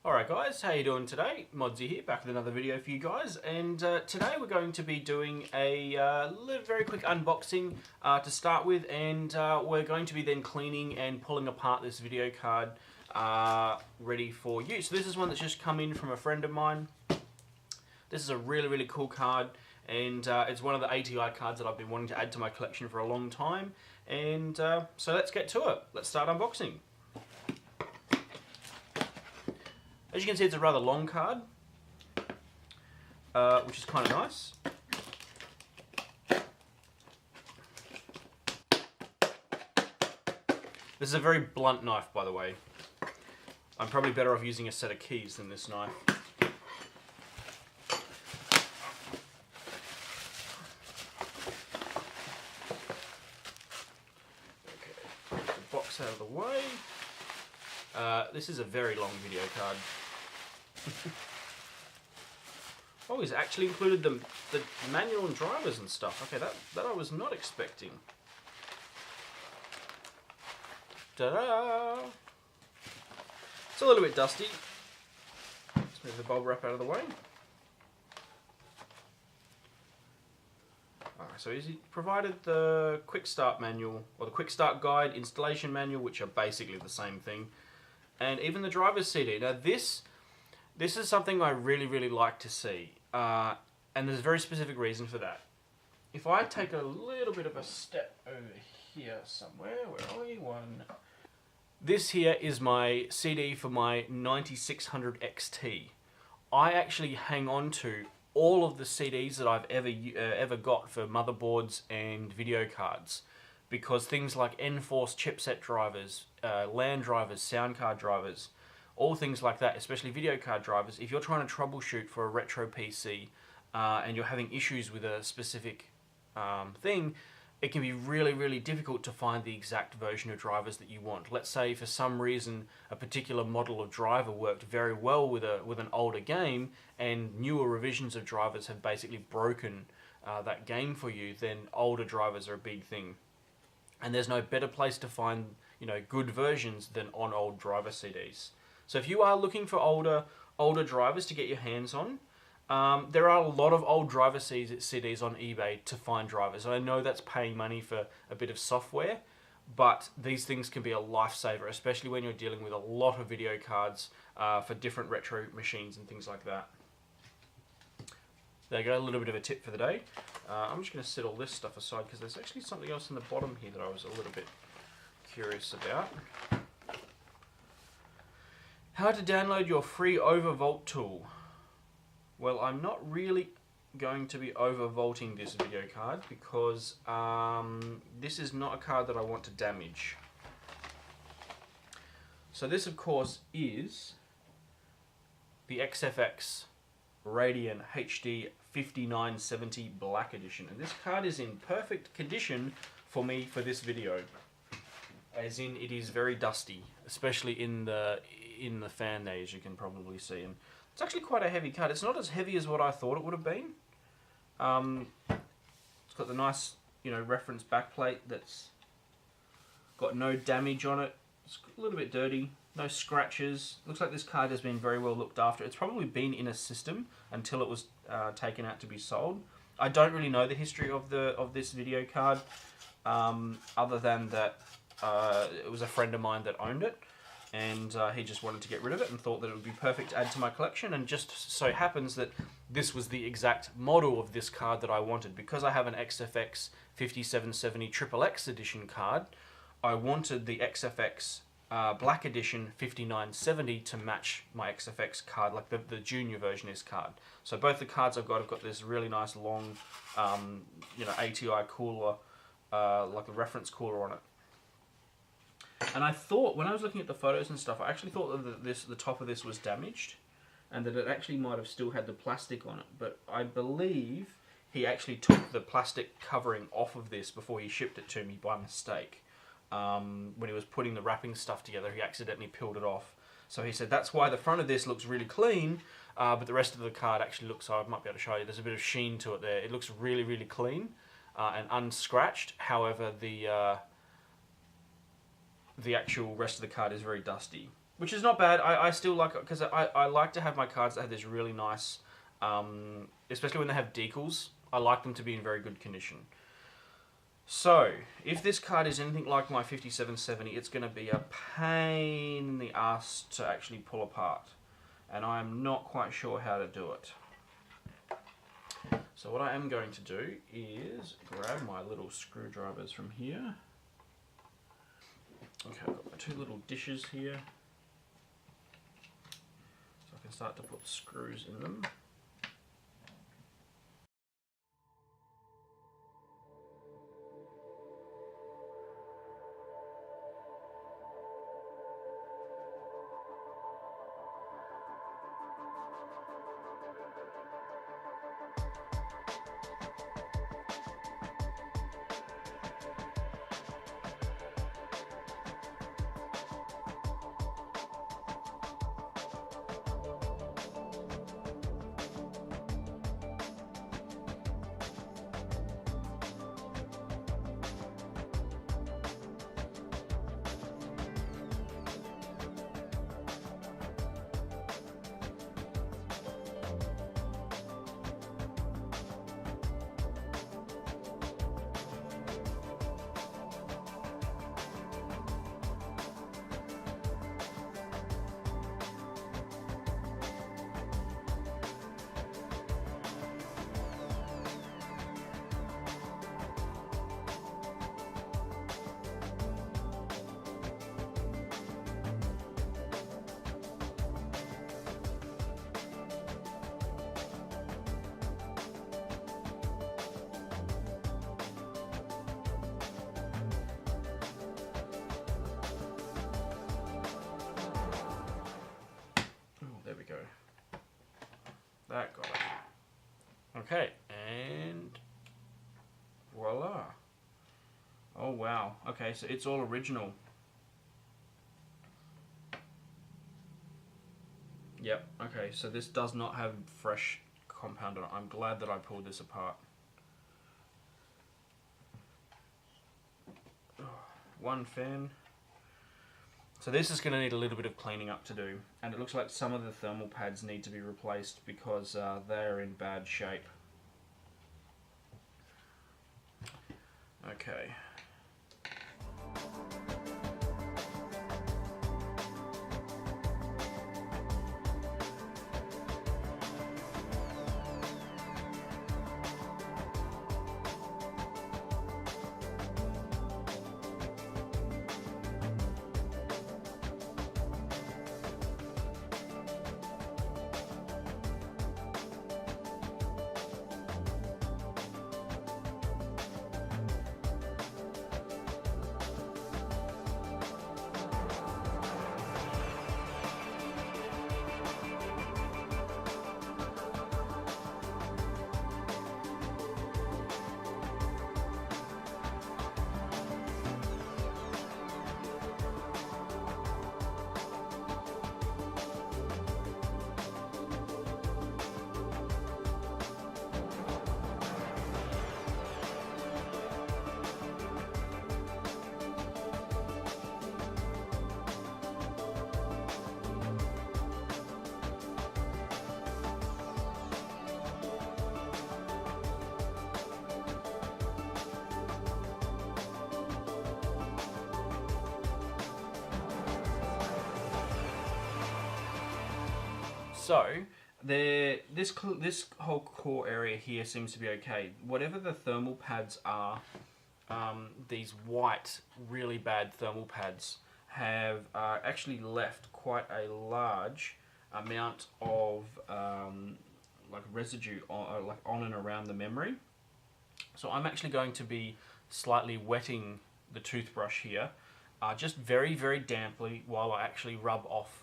Alright guys, how you doing today? Modsy here, back with another video for you guys, and today we're going to be doing a very quick unboxing to start with, and we're going to be then cleaning and pulling apart this video card ready for use. So this is one that's just come in from a friend of mine. This is a really cool card, and it's one of the ATi cards that I've been wanting to add to my collection for a long time, and so let's get to it. Let's start unboxing. As you can see, it's a rather long card, which is kind of nice. This is a very blunt knife, by the way. I'm probably better off using a set of keys than this knife. Okay, get the box out of the way. This is a very long video card. Oh, he's actually included the manual and drivers and stuff. Okay, that I was not expecting. Ta-da! It's a little bit dusty. Let's move the bulb wrap out of the way. Alright, so he's provided the quick start manual, or the quick start guide, installation manual, which are basically the same thing, and even the driver's CD. Now this is something I really like to see, and there's a very specific reason for that. If I take a little bit of a step over here somewhere, where are we? This here is my CD for my 9600 XT. I actually hang on to all of the CDs that I've ever got for motherboards and video cards, because things like N-Force chipset drivers, LAN drivers, sound card drivers, all things like that, especially video card drivers, if you're trying to troubleshoot for a retro PC and you're having issues with a specific thing, it can be really difficult to find the exact version of drivers that you want. Let's say for some reason a particular model of driver worked very well with an older game, and newer revisions of drivers have basically broken that game for you, then older drivers are a big thing. And there's no better place to find, good versions than on old driver CDs. So if you are looking for older drivers to get your hands on, there are a lot of old driver CDs on eBay to find drivers. And I know that's paying money for a bit of software, but these things can be a lifesaver, especially when you're dealing with a lot of video cards for different retro machines and things like that. There you go, a little bit of a tip for the day. I'm just going to set all this stuff aside because there's actually something else in the bottom here that I was a little bit curious about. How to download your free overvolt tool. Well, I'm not really going to be overvolting this video card because this is not a card that I want to damage. So this, of course, is the XFX Radeon HD5970 Black Edition, and this card is in perfect condition for me for this video, as in it is very dusty, especially in the fan there, as you can probably see, and it's actually quite a heavy card. It's not as heavy as what I thought it would have been. It's got the nice, reference backplate that's got no damage on it. It's a little bit dirty, no scratches. Looks like this card has been very well looked after. It's probably been in a system until it was taken out to be sold. I don't really know the history of this video card, other than that it was a friend of mine that owned it, and he just wanted to get rid of it and thought that it would be perfect to add to my collection, and just so happens that this was the exact model of this card that I wanted. Because I have an XFX 5770 XXX edition card, I wanted the XFX Black Edition 5970 to match my XFX card, like the junior version of this card. So both the cards I've got this really nice long, ATi cooler, like a reference cooler on it. And I thought, when I was looking at the photos and stuff, I actually thought that the top of this was damaged, and that it actually might have still had the plastic on it. But I believe he actually took the plastic covering off of this before he shipped it to me by mistake. When he was putting the wrapping stuff together, he accidentally peeled it off. So he said that's why the front of this looks really clean, but the rest of the card actually looks, I might be able to show you, there's a bit of sheen to it there. It looks really clean and unscratched. However, the actual rest of the card is very dusty. which is not bad. I still like it because I like to have my cards that have this really nice, especially when they have decals. I like them to be in very good condition. So, if this card is anything like my 5770, it's going to be a pain in the ass to actually pull apart. And I am not quite sure how to do it. So what I am going to do is grab my little screwdrivers from here. Okay, I've got my two little dishes here. So I can start to put screws in them. There we go. That got it. Okay, and voila. Oh wow. Okay, so it's all original. Yep, okay, so this does not have fresh compound on it. I'm glad that I pulled this apart. One fan. So this is going to need a little bit of cleaning up to do, and it looks like some of the thermal pads need to be replaced because they're in bad shape. Okay. So, this whole core area here seems to be okay. Whatever the thermal pads are, these white, really bad thermal pads have actually left quite a large amount of like residue on and around the memory. So I'm actually going to be slightly wetting the toothbrush here, just very, very damply while I actually rub off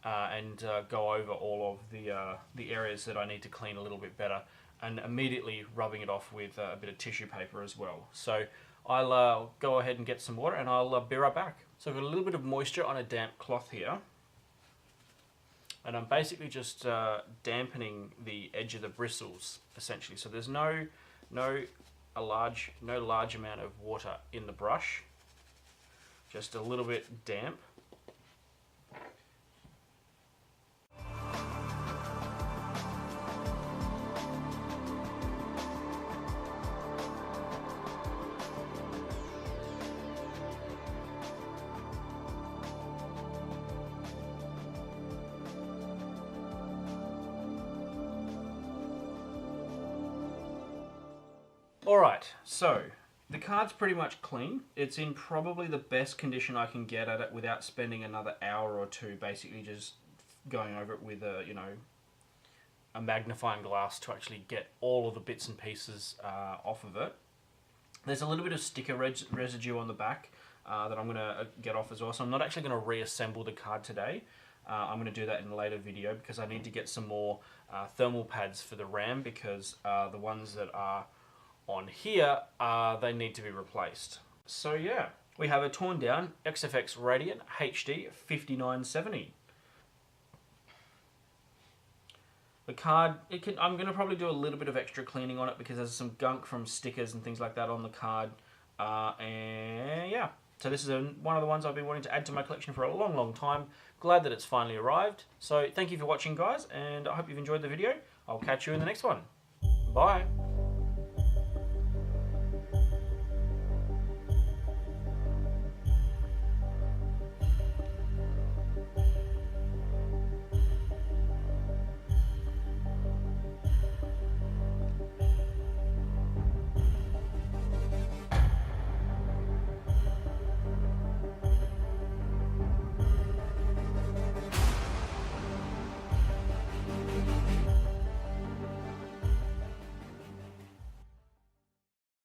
and go over all of the areas that I need to clean a little bit better, and immediately rubbing it off with a bit of tissue paper as well. So I'll go ahead and get some water and I'll be right back. So I've got a little bit of moisture on a damp cloth here, and I'm basically just dampening the edge of the bristles essentially. So there's no large amount of water in the brush, just a little bit damp. Alright, so the card's pretty much clean. It's in probably the best condition I can get at it without spending another hour or two basically just going over it with a, you know, a magnifying glass to actually get all of the bits and pieces off of it. There's a little bit of sticker residue on the back that I'm going to get off as well, so I'm not actually going to reassemble the card today. I'm going to do that in a later video because I need to get some more thermal pads for the RAM because the ones that are on here, they need to be replaced. So yeah, we have a torn down XFX Radeon HD5970. The card, I'm going to probably do a little bit of extra cleaning on it because there's some gunk from stickers and things like that on the card. And yeah, so this is one of the ones I've been wanting to add to my collection for a long, long time. Glad that it's finally arrived. So thank you for watching, guys, and I hope you've enjoyed the video. I'll catch you in the next one. Bye.